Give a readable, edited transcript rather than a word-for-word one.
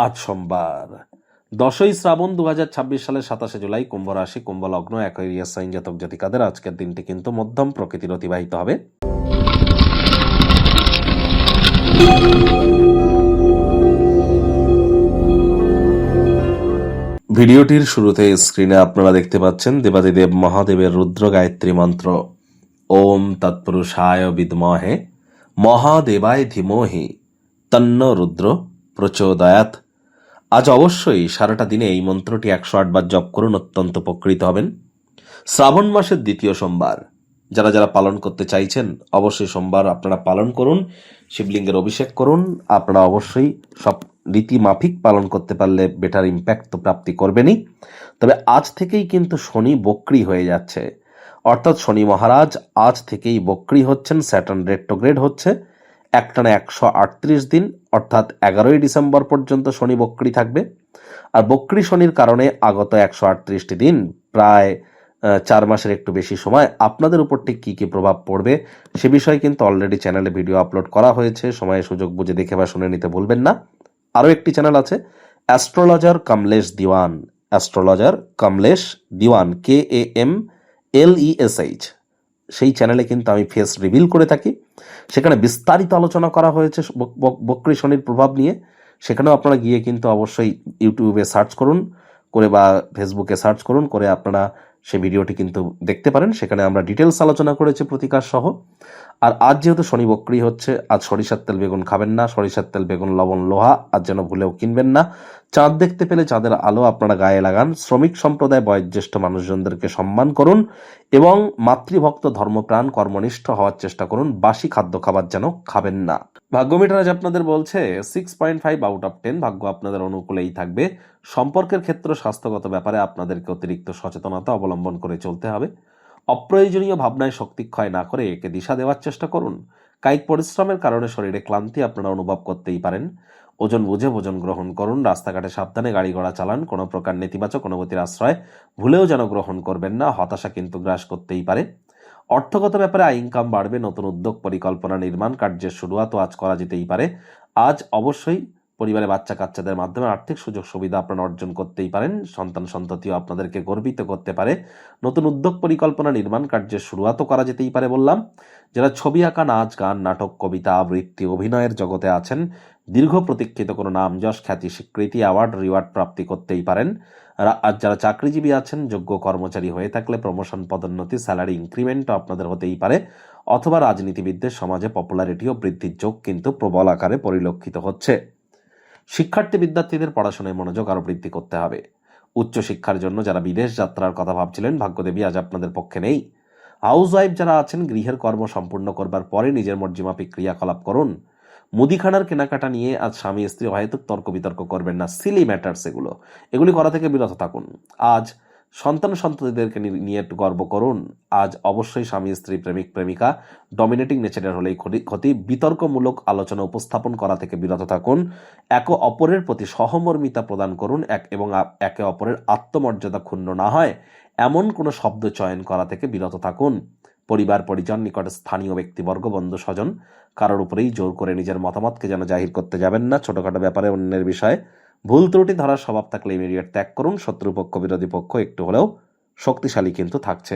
আজ সোমবার 10ই শ্রাবণ 2026 সালের 27শে জুলাই, কুম্ভ রাশি, কুম্ভ লগ্ন, অ্যাকোয়ারিয়াস সাইন জাতক জাতিকাদের আজকের দিনটি কিন্তু মধ্যম প্রকৃতির অতিবাহিত হবে। ভিডিওটির শুরুতে স্ক্রিনে আপনারা দেখতে পাচ্ছেন দেবাদিদেব মহাদেবের রুদ্র গায়ত্রী মন্ত্র। ওম তৎপুরুষায় বিদ্মহে মহাদেবায় ধীমহি তন্ন রুদ্র প্রচোদয়াৎ। আজ অবশ্যই সারাটা দিনে এই মন্ত্রটি 108 বার জপ করুন, অত্যন্ত উপকৃত হবেন। শ্রাবণ মাসের দ্বিতীয় সোমবার, যারা যারা পালন করতে চাইছেন অবশ্যই সোমবার আপনারা পালন করুন, শিবলিঙ্গের অভিষেক করুন। আপনারা অবশ্যই সব রীতি মাফিক পালন করতে পারলে বেটার ইম্প্যাক্ট তো প্রাপ্তি করবেনই। তবে আজ থেকেই কিন্তু শনি বক্রী হয়ে যাচ্ছে, অর্থাৎ শনি মহারাজ আজ থেকেই বক্রী হচ্ছেন। স্যাটার্ন রেট্রোগ্রেড হচ্ছে একটানা 138 দিন, অর্থাৎ 11ই ডিসেম্বর পর্যন্ত শনি বক্রী থাকবে। আর বক্রী শনির কারণে আগত 138টি দিন, প্রায় 4 মাসের একটু বেশি সময়, আপনাদের উপর ঠিক কী কী প্রভাব পড়বে সে বিষয়ে কিন্তু অলরেডি চ্যানেলে ভিডিও আপলোড করা হয়েছে। সময়ে সুযোগ বুঝে দেখে বা শুনে নিতে ভুলবেন না। আরও একটি চ্যানেল আছে, অ্যাস্ট্রোলজার কমলেশ দিওয়ান, অ্যাস্ট্রোলজার কমলেশ দিওয়ান, KAMLESH। সেই চ্যানেলে কিন্তু আমি ফেস রিভিল করে থাকি, সেখানে বিস্তারিত আলোচনা করা হয়েছে বক্রী শনির প্রভাব নিয়ে। সেখানেও আপনারা গিয়ে কিন্তু অবশ্যই ইউটিউবে সার্চ করুন করে বা ফেসবুকে সার্চ করুন করে আপনারা সেই ভিডিওটি কিন্তু দেখতে পারেন। সেখানে আমরা ডিটেলস আলোচনা করেছি প্রতিকার সহ। আর আজ যেহেতু শনি বক্রী হচ্ছে, আজ সরিষার তেল বেগুন খাবেন না। সরিষার তেল বেগুন লবণ লোহা আজ যেন ভুলেও কিনবেন না। চাঁদ দেখতে পেলে চাঁদের আলো আপনারা গায়ে লাগান। শ্রমিক সম্প্রদায় বয়োজ্যেষ্ঠ মানুষজনদেরকে সম্মান করুন এবং মাতৃভক্ত ধর্মপ্রাণ কর্মনিষ্ঠ হওয়ার চেষ্টা করুন। বাসি খাদ্য খাবার যেন খাবেন না। ভাগ্য মিটার আজ আপনাদের বলছে 6.5 আউট অফ 10। ভাগ্য আপনাদের অনুকূলেই থাকবে। সম্পর্কের ক্ষেত্রে স্বাস্থ্যগত ব্যাপারে আপনাদেরকে অতিরিক্ত সচেতনতা অবলম্বন করে চলতে হবে। অপ্রয়োজনীয় ভাবনায় শক্তিক্ষয় না করে একে দিশা দেওয়ার চেষ্টা করুন। কায়িক পরিশ্রমের কারণে শরীরে ক্লান্তি আপনারা অনুভব করতেই পারেন। ওজন বুঝে ভোজন গ্রহণ করুন। রাস্তাঘাটে সাবধানে গাড়ি ঘোড়া চালান। কোনো প্রকার নেতিবাচক অনুভূতির আশ্রয় ভুলেও যেন গ্রহণ করবেন না। হতাশা কিন্তু গ্রাস করতেই পারে। অর্থগত ব্যাপারে আয় ইনকাম বাড়বে। নতুন উদ্যোগ, পরিকল্পনা, নির্মাণ কার্যের শুরুয়াতও আজ করা যেতেই পারে। আজ অবশ্যই পরিবারে বাচ্চা কাচ্চাদের মাধ্যমে আর্থিক সুযোগ সুবিধা আপনারা অর্জন করতেই পারেন। সন্তান সন্ততিও আপনাদেরকে গর্বিত করতে পারে। নতুন উদ্যোগ, পরিকল্পনা, নির্মাণ কার্যের শুরুয়াতও করা যেতেই পারে বললাম। যারা ছবি আঁকা, নাচ গান, নাটক, কবিতা আবৃত্তি, অভিনয়ের জগতে আছেন, দীর্ঘ প্রতীক্ষিত কোনো নাম যশ, খ্যাতি, স্বীকৃতি, অ্যাওয়ার্ড, রিওয়ার্ড প্রাপ্তি করতেই পারেন। আর যারা চাকরিজীবী আছেন, যোগ্য কর্মচারী হয়ে থাকলে প্রমোশন, পদোন্নতি, স্যালারি ইনক্রিমেন্টও আপনাদের হতেই পারে। অথবা রাজনীতিবিদদের সমাজে পপুলারিটিও বৃদ্ধির যোগ কিন্তু প্রবল আকারে পরিলক্ষিত হচ্ছে। শিক্ষার্থী বিদ্যার্থীদের পড়াশোনায় মনোযোগ আরও বৃদ্ধি করতে হবে। উচ্চশিক্ষার জন্য যারা বিদেশ যাত্রার কথা ভাবছিলেন, ভাগ্যদেবী আজ আপনাদের পক্ষে নেই। হাউসওয়াইফ যারা আছেন, গৃহের কর্ম সম্পূর্ণ করবার পরে নিজের মর্জিমাফিক ক্রিয়াকলাপ করুন। মুদিখানার কেনাকাটা নিয়ে আজ স্বামী স্ত্রী অহেতুক তর্ক বিতর্ক করবেন না। সিলি ম্যাটার্স এগুলি করা থেকে বিরত থাকুন। আজ সন্তান সন্ততিদেরকে নিয়ে একটু গর্ব করুন। আজ অবশ্যই স্বামী স্ত্রী, প্রেমিক প্রেমিকা ডমিনেটিং নেচারের হলেই ক্ষতি। বিতর্কমূলক আলোচনা উপস্থাপন করা থেকে বিরত থাকুন। একে অপরের প্রতি সহমর্মিতা প্রদান করুন এবং একে অপরের আত্মমর্যাদা ক্ষুণ্ণ না হয় এমন কোনো শব্দ চয়ন করা থেকে বিরত থাকুন। পরিবার পরিজন, নিকট স্থানীয় ব্যক্তিবর্গ, বন্ধু স্বজন কারোর উপরেই জোর করে নিজের মতামতকে যেন জাহির করতে যাবেন না। ছোটখাটো ব্যাপারে অন্যের বিষয়ে ভুল ত্রুটি ধরার স্বভাব থাকলে ইমিডিয়েট ত্যাগ করুন। শত্রুপক্ষ, বিরোধী পক্ষ একটু হলেও শক্তিশালী কিন্তু থাকছে।